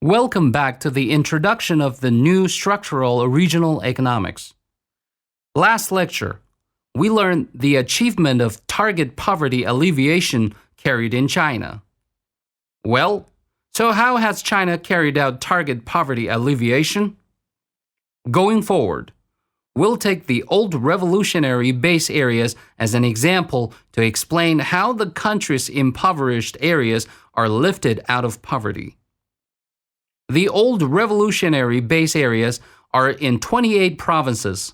Welcome back to the introduction of the new structural regional economics. Last lecture, we learned the achievement of target poverty alleviation carried in China. Well, so how has China carried out target poverty alleviation? Going forward, we'll take the old revolutionary base areas as an example to explain how the country's impoverished areas are lifted out of poverty. The old revolutionary base areas are in 28 provinces,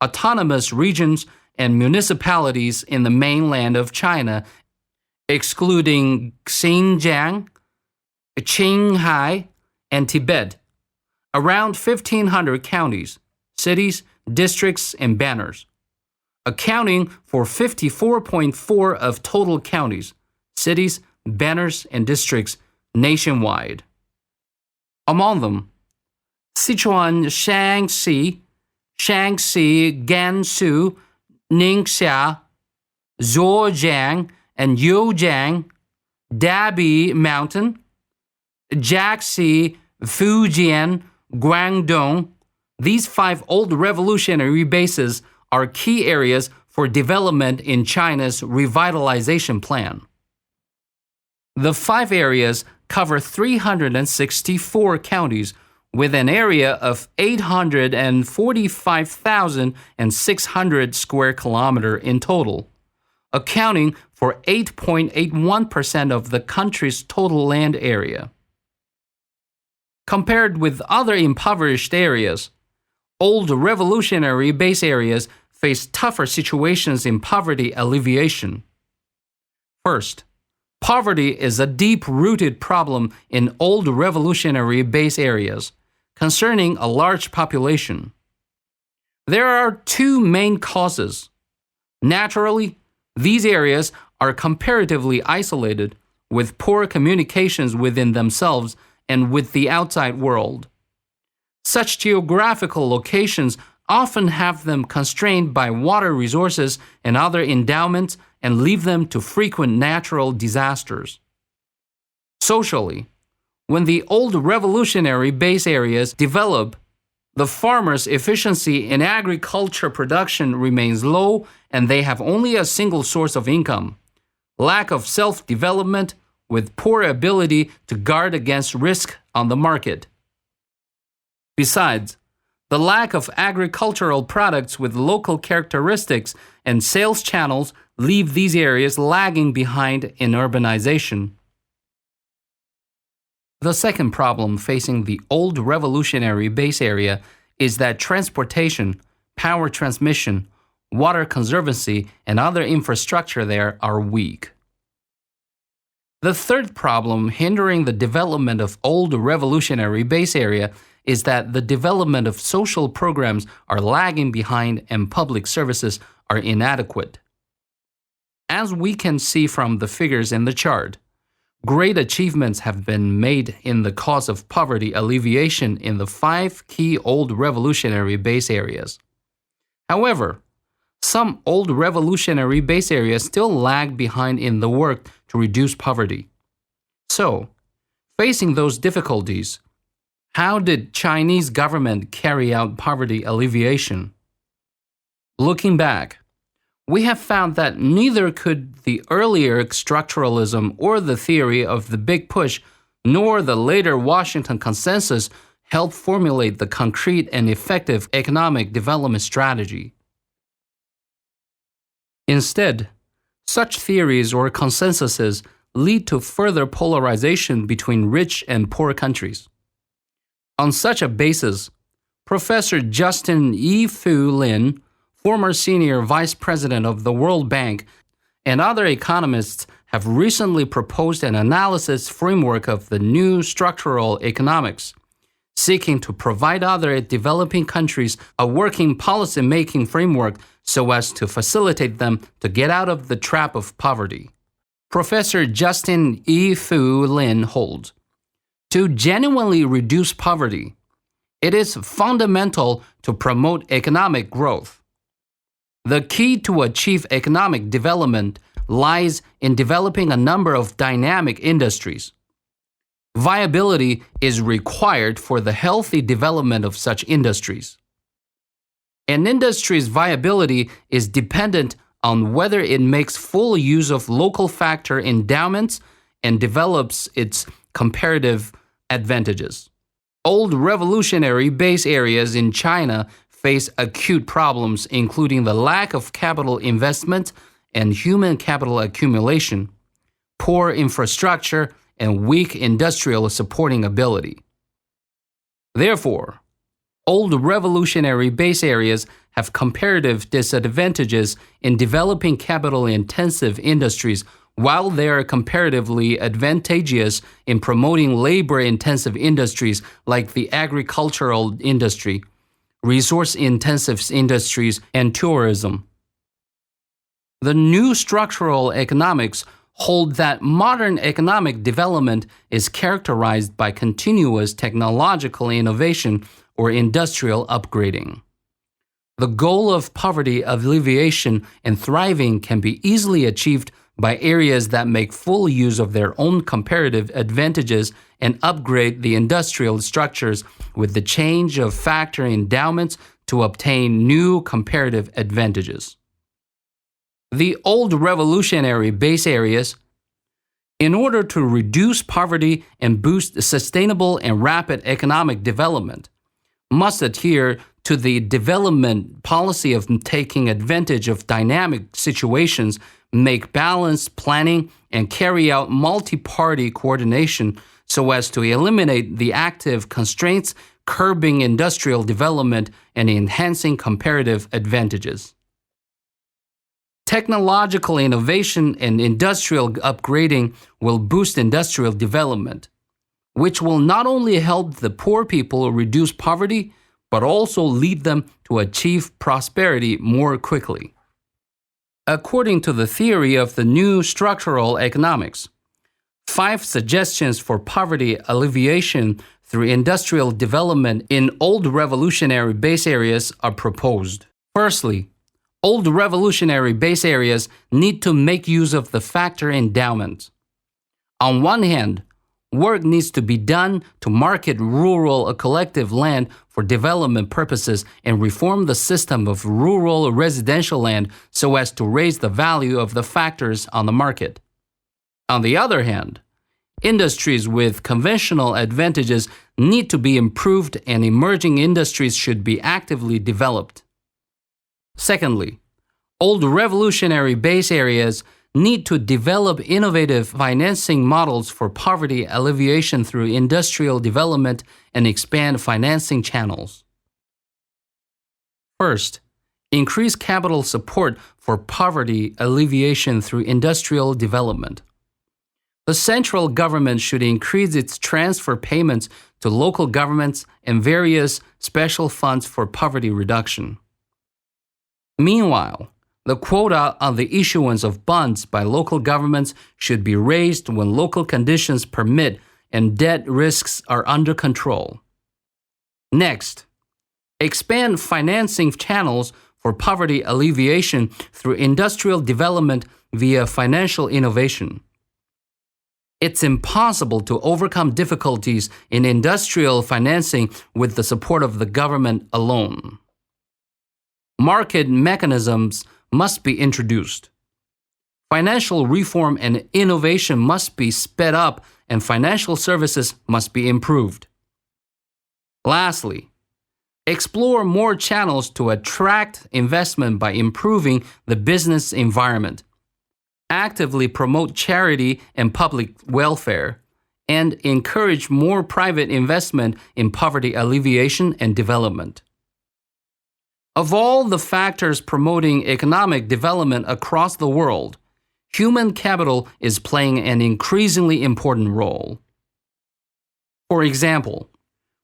autonomous regions, and municipalities in the mainland of China, excluding Xinjiang, Qinghai, and Tibet, around 1,500 counties, cities, districts, and banners, accounting for 54.4% of total counties, cities, banners, and districts nationwide. Among them, Sichuan, Shaanxi, Gansu, Ningxia, Zhejiang, and Youjiang, Dabi Mountain, Jiaxi, Fujian, Guangdong. These 5 old revolutionary bases are key areas for development in China's revitalization plan. The 5 areas cover 364 counties with an area of 845,600 square kilometers in total, accounting for 8.81% of the country's total land area. Compared with other impoverished areas, old revolutionary base areas face tougher situations in poverty alleviation. First, poverty is a deep-rooted problem in old revolutionary base areas, concerning a large population. There are 2 main causes. Naturally, these areas are comparatively isolated, with poor communications within themselves and with the outside world. Such geographical locations often have them constrained by water resources and other endowments and leave them to frequent natural disasters. Socially, when the old revolutionary base areas develop, the farmers' efficiency in agriculture production remains low and they have only a single source of income, lack of self-development with poor ability to guard against risk on the market. Besides, the lack of agricultural products with local characteristics and sales channels leave these areas lagging behind in urbanization. The second problem facing the old revolutionary base area is that transportation, power transmission, water conservancy, and other infrastructure there are weak. The third problem hindering the development of old revolutionary base area is that the development of social programs are lagging behind and public services are inadequate. As we can see from the figures in the chart, great achievements have been made in the cause of poverty alleviation in the 5 key old revolutionary base areas. However, some old revolutionary base areas still lag behind in the work to reduce poverty. So, facing those difficulties, how did Chinese government carry out poverty alleviation? Looking back, we have found that neither could the earlier structuralism or the theory of the Big Push nor the later Washington Consensus help formulate the concrete and effective economic development strategy. Instead, such theories or consensuses lead to further polarization between rich and poor countries. On such a basis, Professor Justin E. Fu Lin, former senior vice president of the World Bank, and other economists have recently proposed an analysis framework of the new structural economics, seeking to provide other developing countries a working policy-making framework so as to facilitate them to get out of the trap of poverty. Professor Justin E. Fu Lin holds, to genuinely reduce poverty, it is fundamental to promote economic growth. The key to achieve economic development lies in developing a number of dynamic industries. Viability is required for the healthy development of such industries. An industry's viability is dependent on whether it makes full use of local factor endowments and develops its comparative advantages. Old revolutionary base areas in China face acute problems, including the lack of capital investment and human capital accumulation, poor infrastructure, and weak industrial supporting ability. Therefore, old revolutionary base areas have comparative disadvantages in developing capital-intensive industries, while they are comparatively advantageous in promoting labor-intensive industries like the agricultural industry, resource-intensive industries, and tourism. The new structural economics hold that modern economic development is characterized by continuous technological innovation or industrial upgrading. The goal of poverty alleviation and thriving can be easily achieved by areas that make full use of their own comparative advantages and upgrade the industrial structures with the change of factor endowments to obtain new comparative advantages. The old revolutionary base areas, in order to reduce poverty and boost sustainable and rapid economic development, must adhere to the development policy of taking advantage of dynamic situations, make balanced planning, and carry out multi-party coordination so as to eliminate the active constraints curbing industrial development and enhancing comparative advantages. Technological innovation and industrial upgrading will boost industrial development, which will not only help the poor people reduce poverty, but also lead them to achieve prosperity more quickly. According to the theory of the new structural economics, 5 suggestions for poverty alleviation through industrial development in old revolutionary base areas are proposed. Firstly, old revolutionary base areas need to make use of the factor endowment. On one hand, work needs to be done to market rural collective land for development purposes and reform the system of rural residential land so as to raise the value of the factors on the market. On the other hand, industries with conventional advantages need to be improved and emerging industries should be actively developed. Secondly, old revolutionary base areas need to develop innovative financing models for poverty alleviation through industrial development and expand financing channels. First, increase capital support for poverty alleviation through industrial development. The central government should increase its transfer payments to local governments and various special funds for poverty reduction. Meanwhile, the quota on the issuance of bonds by local governments should be raised when local conditions permit and debt risks are under control. Next, expand financing channels for poverty alleviation through industrial development via financial innovation. It's impossible to overcome difficulties in industrial financing with the support of the government alone. Market mechanisms must be introduced. Financial reform and innovation must be sped up, and financial services must be improved. Lastly, explore more channels to attract investment by improving the business environment. Actively promote charity and public welfare, and encourage more private investment in poverty alleviation and development. Of all the factors promoting economic development across the world, human capital is playing an increasingly important role. For example,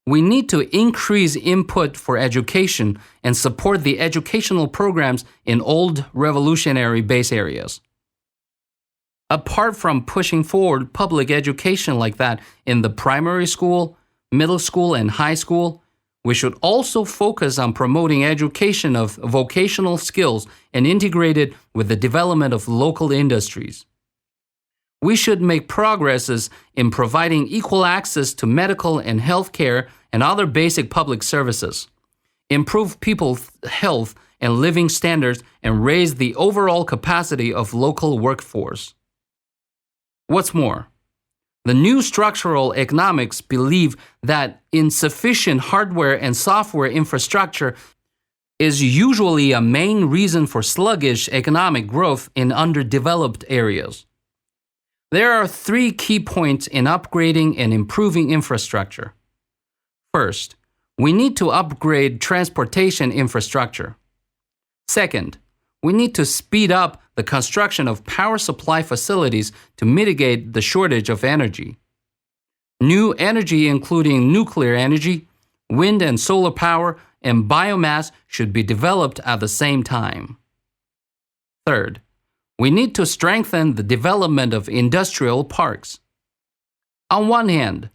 we need to increase input for education and support the educational programs in old revolutionary base areas. Apart from pushing forward public education like that in the primary school, middle school, and high school, we should also focus on promoting education of vocational skills and integrate it with the development of local industries. We should make progresses in providing equal access to medical and health care and other basic public services, improve people's health and living standards, and raise the overall capacity of local workforce. What's more, the new structural economics believe that insufficient hardware and software infrastructure is usually a main reason for sluggish economic growth in underdeveloped areas. There are 3 key points in upgrading and improving infrastructure. First, we need to upgrade transportation infrastructure. Second, we need to speed up the construction of power supply facilities to mitigate the shortage of energy. New energy, including nuclear energy, wind and solar power, and biomass, should be developed at the same time. Third, we need to strengthen the development of industrial parks. On one hand,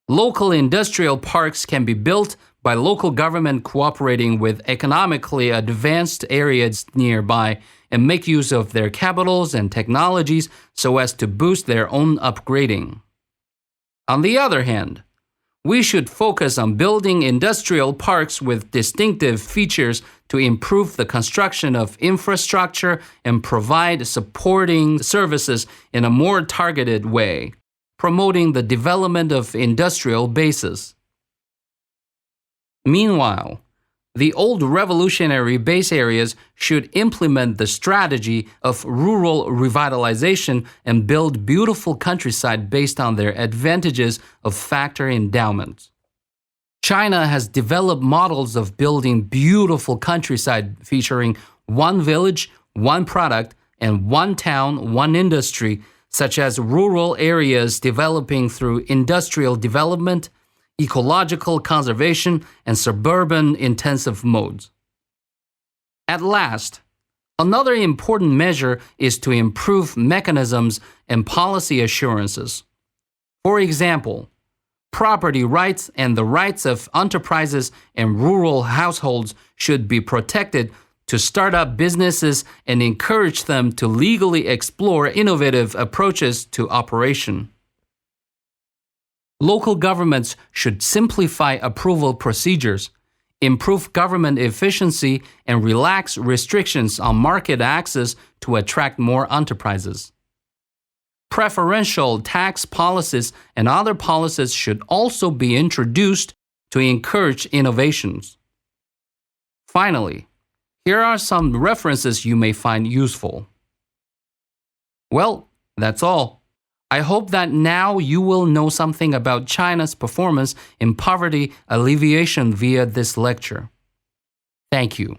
local industrial parks can be built by local government cooperating with economically advanced areas nearby and make use of their capitals and technologies so as to boost their own upgrading. On the other hand, we should focus on building industrial parks with distinctive features to improve the construction of infrastructure and provide supporting services in a more targeted way, promoting the development of industrial bases. Meanwhile, the old revolutionary base areas should implement the strategy of rural revitalization and build beautiful countryside based on their advantages of factor endowments. China has developed models of building beautiful countryside featuring one village, one product, and one town, one industry, such as rural areas developing through industrial development, ecological conservation, and suburban intensive modes. At last, another important measure is to improve mechanisms and policy assurances. For example, property rights and the rights of enterprises and rural households should be protected to start up businesses and encourage them to legally explore innovative approaches to operation. Local governments should simplify approval procedures, improve government efficiency, and relax restrictions on market access to attract more enterprises. Preferential tax policies and other policies should also be introduced to encourage innovations. Finally, here are some references you may find useful. Well, that's all. I hope that now you will know something about China's performance in poverty alleviation via this lecture. Thank you.